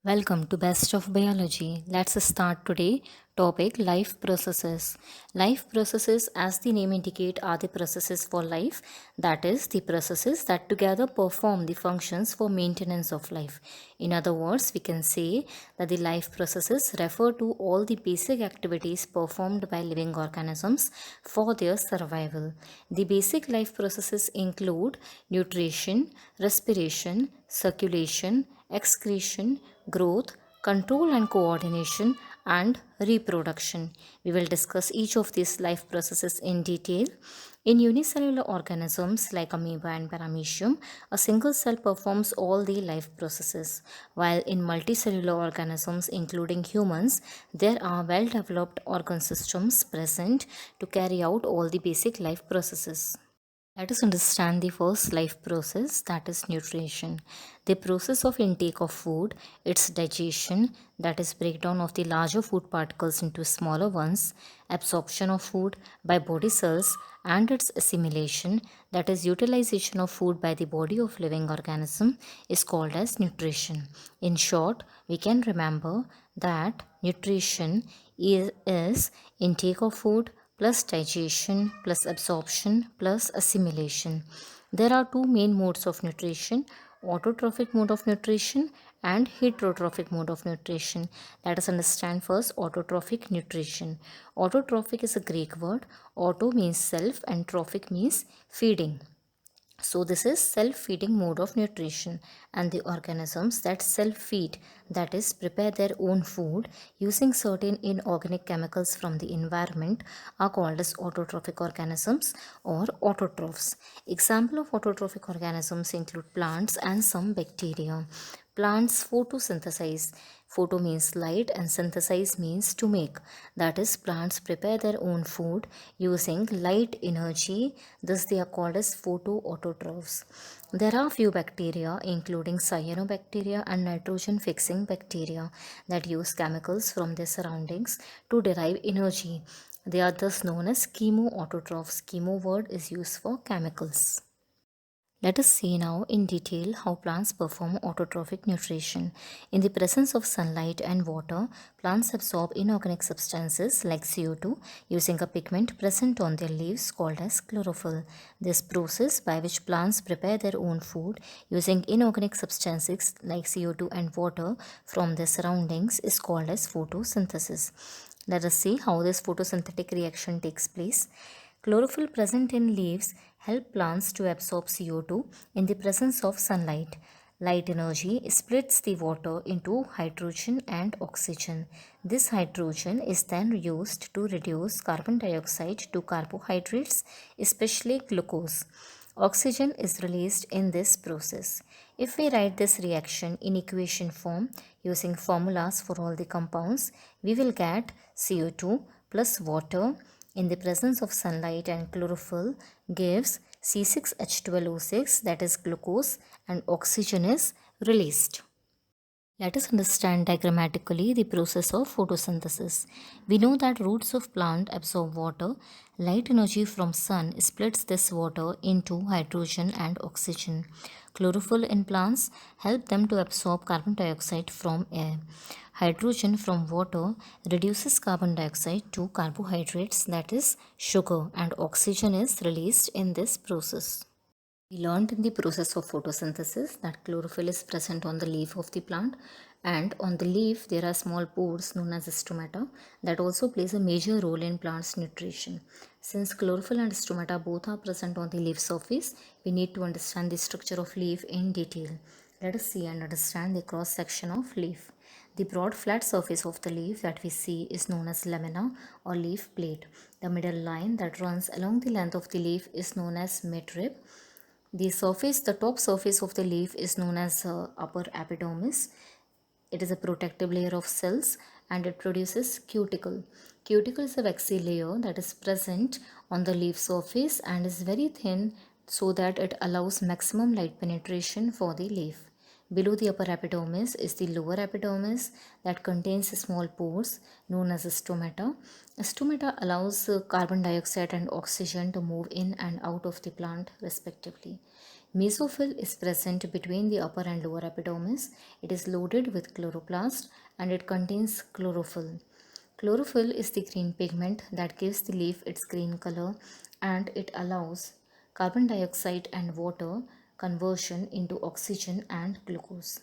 Welcome to Best of Biology. Let's start today topic life processes. Life processes, as the name indicate, are the processes for life, that is the processes that together perform the functions for maintenance of life. In other words, we can say that the life processes refer to all the basic activities performed by living organisms for their survival. The basic life processes include nutrition, respiration, circulation, excretion, growth, control and coordination, and reproduction. We will discuss each of these life processes in detail. In unicellular organisms like amoeba and paramecium, a single cell performs all the life processes, while in multicellular organisms, including humans, there are well developed organ systems present to carry out all the basic life processes. Let us understand the first life process, that is nutrition. The process of intake of food, its digestion, that is breakdown of the larger food particles into smaller ones, absorption of food by body cells, and its assimilation, that is utilization of food by the body of living organism, is called as nutrition. In short, we can remember that nutrition is intake of food plus digestion plus absorption plus assimilation. There are two main modes of nutrition: autotrophic mode of nutrition and heterotrophic mode of nutrition. Let us understand first autotrophic nutrition. Autotrophic is a Greek word. Auto means self and trophic means feeding. So this is self-feeding mode of nutrition, and the organisms that self-feed, that is prepare their own food using certain inorganic chemicals from the environment, are called as autotrophic organisms or autotrophs. Example of autotrophic organisms include plants and some bacteria. Plants photosynthesize. Photo means light and synthesize means to make. That is, plants prepare their own food using light energy. Thus, they are called as photoautotrophs. There are few bacteria, including cyanobacteria and nitrogen fixing bacteria, that use chemicals from their surroundings to derive energy. They are thus known as chemoautotrophs. Chemo word is used for chemicals. Let us see now in detail how plants perform autotrophic nutrition. In the presence of sunlight and water, plants absorb inorganic substances like CO2 using a pigment present on their leaves called as chlorophyll. This process by which plants prepare their own food using inorganic substances like CO2 and water from their surroundings is called as photosynthesis. Let us see how this photosynthetic reaction takes place. Chlorophyll present in leaves help plants to absorb CO2 in the presence of sunlight. Light energy splits the water into hydrogen and oxygen. This hydrogen is then used to reduce carbon dioxide to carbohydrates, especially glucose. Oxygen is released in this process. If we write this reaction in equation form using formulas for all the compounds, we will get CO2 plus water in the presence of sunlight and chlorophyll gives C6H12O6, that is glucose, and oxygen is released. Let us understand diagrammatically the process of photosynthesis. We know that roots of plant absorb water. Light energy from sun splits this water into hydrogen and oxygen. Chlorophyll in plants help them to absorb carbon dioxide from air. Hydrogen from water reduces carbon dioxide to carbohydrates, that is sugar, and oxygen is released in this process. We learned in the process of photosynthesis that chlorophyll is present on the leaf of the plant, and on the leaf there are small pores known as stomata that also plays a major role in plant's nutrition. Since chlorophyll and stomata both are present on the leaf surface, we need to understand the structure of leaf in detail. Let us see and understand the cross section of leaf. The broad flat surface of the leaf that we see is known as lamina or leaf plate. The middle line that runs along the length of the leaf is known as midrib. The top surface of the leaf is known as upper epidermis. It is a protective layer of cells and it produces cuticle. Cuticle is a waxy layer that is present on the leaf surface and is very thin so that it allows maximum light penetration for the leaf. Below the upper epidermis is the lower epidermis that contains small pores known as stomata. Stomata allows carbon dioxide and oxygen to move in and out of the plant respectively. Mesophyll is present between the upper and lower epidermis. It is loaded with chloroplast and it contains chlorophyll. Chlorophyll is the green pigment that gives the leaf its green color and it allows carbon dioxide and water conversion into oxygen and glucose.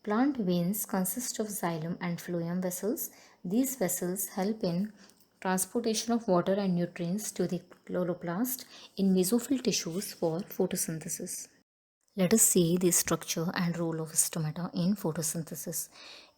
Plant veins consist of xylem and phloem vessels. These vessels help in transportation of water and nutrients to the chloroplast in mesophyll tissues for photosynthesis. Let us see the structure and role of stomata in photosynthesis.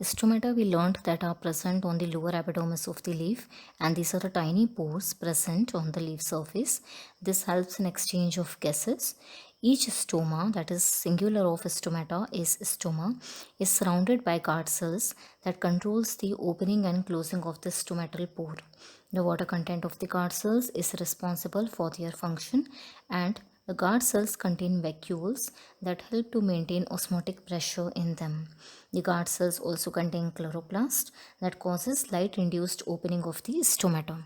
Stomata we learned that are present on the lower epidermis of the leaf, and these are the tiny pores present on the leaf surface. This helps in exchange of gases. Each stoma, that is singular of stomata is stoma, is surrounded by guard cells that controls the opening and closing of the stomatal pore. The water content of the guard cells is responsible for their function, and the guard cells contain vacuoles that help to maintain osmotic pressure in them. The guard cells also contain chloroplast that causes light-induced opening of the stomata.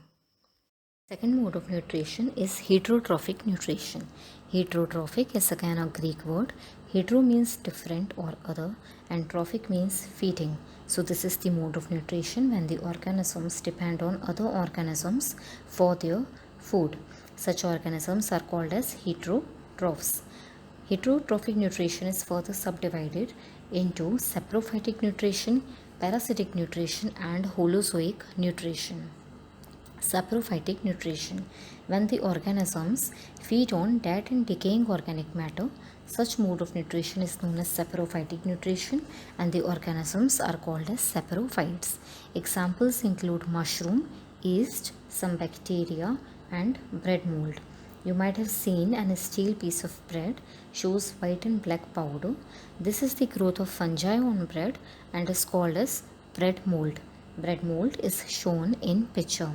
Second mode of nutrition is heterotrophic nutrition. Heterotrophic is again a Greek word. Hetero means different or other, and trophic means feeding. So this is the mode of nutrition when the organisms depend on other organisms for their food. Such organisms are called as heterotrophs. Heterotrophic nutrition is further subdivided into saprophytic nutrition, parasitic nutrition, and holozoic nutrition. Saprophytic nutrition. When the organisms feed on dead and decaying organic matter, such mode of nutrition is known as saprophytic nutrition, and the organisms are called as saprophytes. Examples include mushroom, yeast, some bacteria, and bread mold. You might have seen an steel piece of bread shows white and black powder. This is the growth of fungi on bread and is called as bread mold. Bread mold is shown in picture.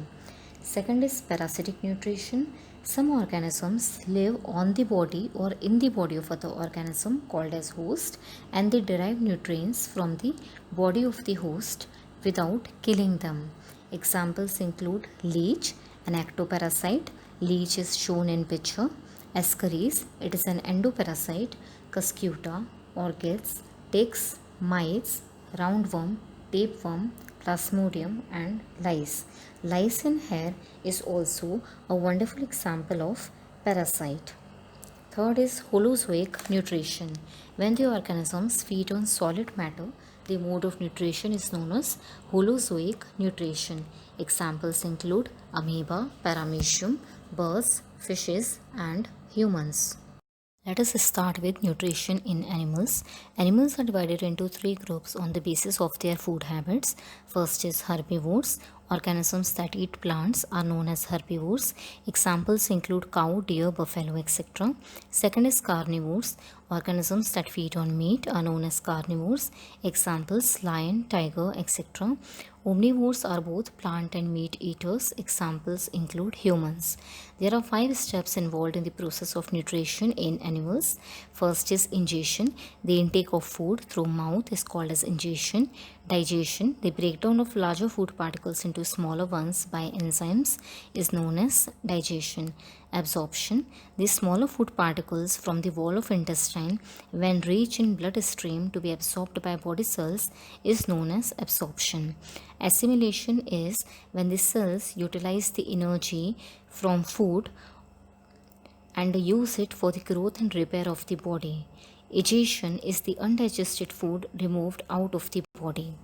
Second is parasitic nutrition. Some organisms live on the body or in the body of other organism called as host, and they derive nutrients from the body of the host without killing them. Examples include leech, an ectoparasite. Leech is shown in picture. Ascaris, it is an endoparasite. Cuscuta, orchids, ticks, mites, roundworm, tapeworm, plasmodium, and lice. Lice in hair is also a wonderful example of parasite. Third is holozoic nutrition. When the organisms feed on solid matter, the mode of nutrition is known as holozoic nutrition. Examples include amoeba, paramecium, birds, fishes, and humans. Let us start with nutrition in animals. Animals are divided into three groups on the basis of their food habits. First is herbivores. Organisms that eat plants are known as herbivores. Examples include cow, deer, buffalo, etc. Second is carnivores. Organisms that feed on meat are known as carnivores. Examples lion, tiger, etc. Omnivores are both plant and meat eaters. Examples include humans. There are 5 steps involved in the process of nutrition in animals. First is ingestion. The intake of food through mouth is called as ingestion. Digestion. The breakdown of larger food particles into smaller ones by enzymes is known as digestion. Absorption. The smaller food particles from the wall of intestine, when reach in bloodstream to be absorbed by body cells, is known as absorption. Assimilation is when the cells utilize the energy from food and use it for the growth and repair of the body. Egestion is the undigested food removed out of the body.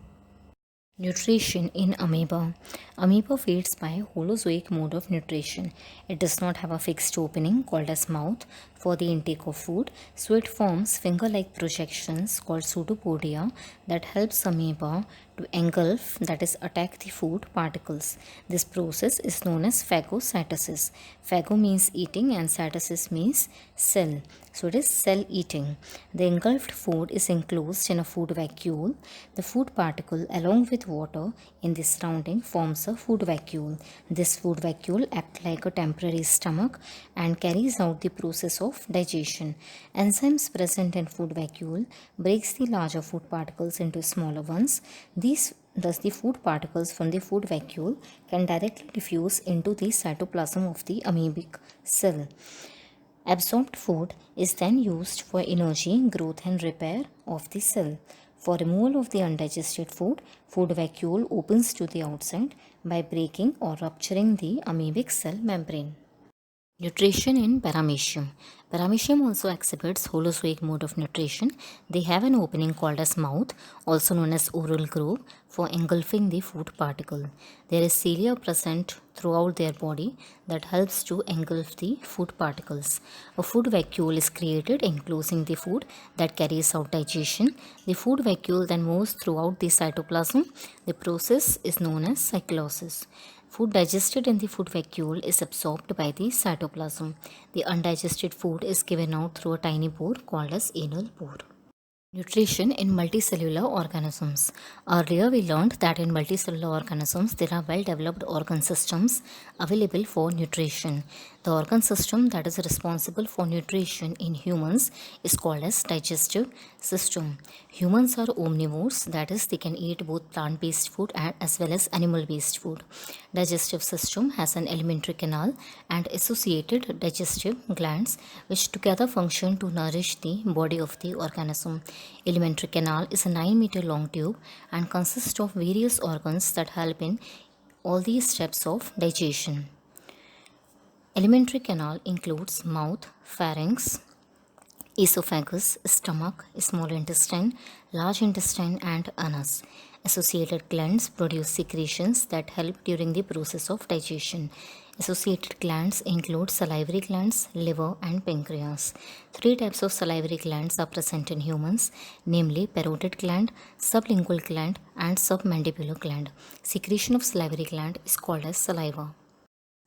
Nutrition in amoeba. Amoeba feeds by holozoic mode of nutrition. It does not have a fixed opening called as mouth for the intake of food, so it forms finger-like projections called pseudopodia that helps amoeba to engulf, that is attack the food particles. This process is known as phagocytosis. Phago means eating and cytosis means cell. So it is cell eating. The engulfed food is enclosed in a food vacuole. The food particle along with water in the surrounding forms a food vacuole. This food vacuole acts like a temporary stomach and carries out the process of digestion. Enzymes present in food vacuole breaks the larger food particles into smaller ones. Thus, the food particles from the food vacuole can directly diffuse into the cytoplasm of the amoebic cell. Absorbed food is then used for energy, growth, and repair of the cell. For removal of the undigested food, food vacuole opens to the outside by breaking or rupturing the amoebic cell membrane. Nutrition in Paramecium. Paramecium also exhibits holozoic mode of nutrition. They have an opening called as mouth, also known as oral groove, for engulfing the food particle. There is cilia present throughout their body that helps to engulf the food particles. A food vacuole is created enclosing the food that carries out digestion. The food vacuole then moves throughout the cytoplasm. The process is known as cyclosis. Food digested in the food vacuole is absorbed by the cytoplasm. The undigested food is given out through a tiny pore called as anal pore. Nutrition in multicellular organisms. Earlier, we learned that in multicellular organisms, there are well developed organ systems available for nutrition. The organ system that is responsible for nutrition in humans is called as digestive system. Humans are omnivores, that is, they can eat both plant based food as well as animal based food. Digestive system has an alimentary canal and associated digestive glands which together function to nourish the body of the organism. Alimentary canal is a 9-meter long tube and consists of various organs that help in all these steps of digestion. Alimentary canal includes mouth, pharynx, esophagus, stomach, small intestine, large intestine, and anus. Associated glands produce secretions that help during the process of digestion. Associated glands include salivary glands, liver, and pancreas. Three types of salivary glands are present in humans, namely parotid gland, sublingual gland, and submandibular gland. Secretion of salivary gland is called as saliva.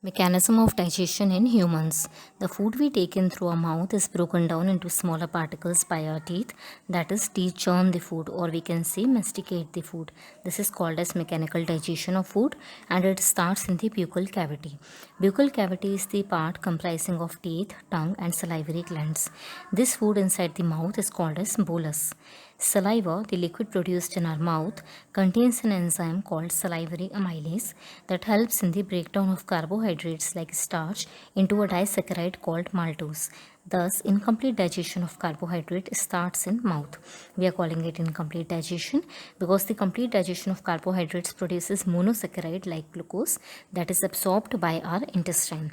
Mechanism of digestion in humans. The food we take in through our mouth is broken down into smaller particles by our teeth. That is, teeth churn the food, or we can say masticate the food. This is called as mechanical digestion of food, and it starts in the buccal cavity. Buccal cavity is the part comprising of teeth, tongue, and salivary glands. This food inside the mouth is called as bolus. Saliva, the liquid produced in our mouth, contains an enzyme called salivary amylase that helps in the breakdown of carbohydrates like starch into a disaccharide called maltose. Thus, incomplete digestion of carbohydrate starts in mouth. We are calling it incomplete digestion because the complete digestion of carbohydrates produces monosaccharide like glucose that is absorbed by our intestine.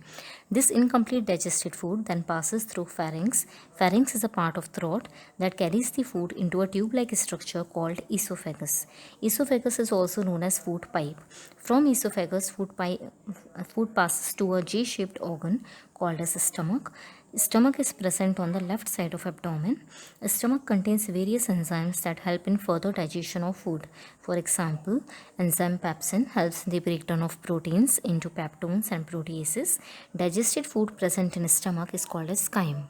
This incomplete digested food then passes through pharynx. Pharynx is a part of throat that carries the food into a tube-like structure called esophagus. Esophagus is also known as food pipe. From esophagus, food passes to a J-shaped organ called as stomach. Stomach is present on the left side of abdomen. Stomach contains various enzymes that help in further digestion of food. For example, enzyme pepsin helps in the breakdown of proteins into peptones and proteases. Digested food present in stomach is called as chyme.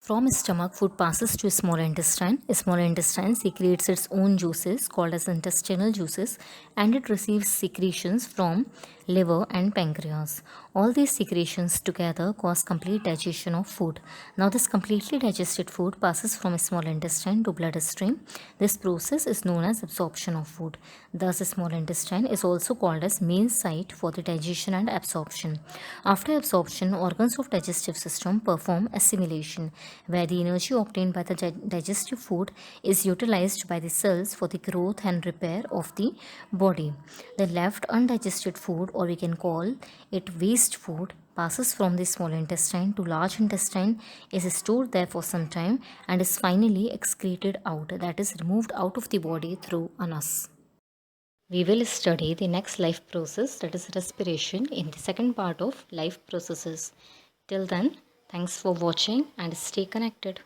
From stomach, food passes to small intestine. Small intestine secretes its own juices called as intestinal juices, and it receives secretions from liver and pancreas. All these secretions together cause complete digestion of food. Now this completely digested food passes from small intestine to bloodstream. This process is known as absorption of food. Thus small intestine is also called as main site for the digestion and absorption. After absorption, organs of digestive system perform assimilation, where the energy obtained by the digestive food is utilized by the cells for the growth and repair of the body. The left undigested food, or we can call it waste food, passes from the small intestine to large intestine, is stored there for some time, and is finally excreted out, that is removed out of the body through anus. We will study the next life process, that is respiration, in the second part of life processes. Till then, thanks for watching and stay connected.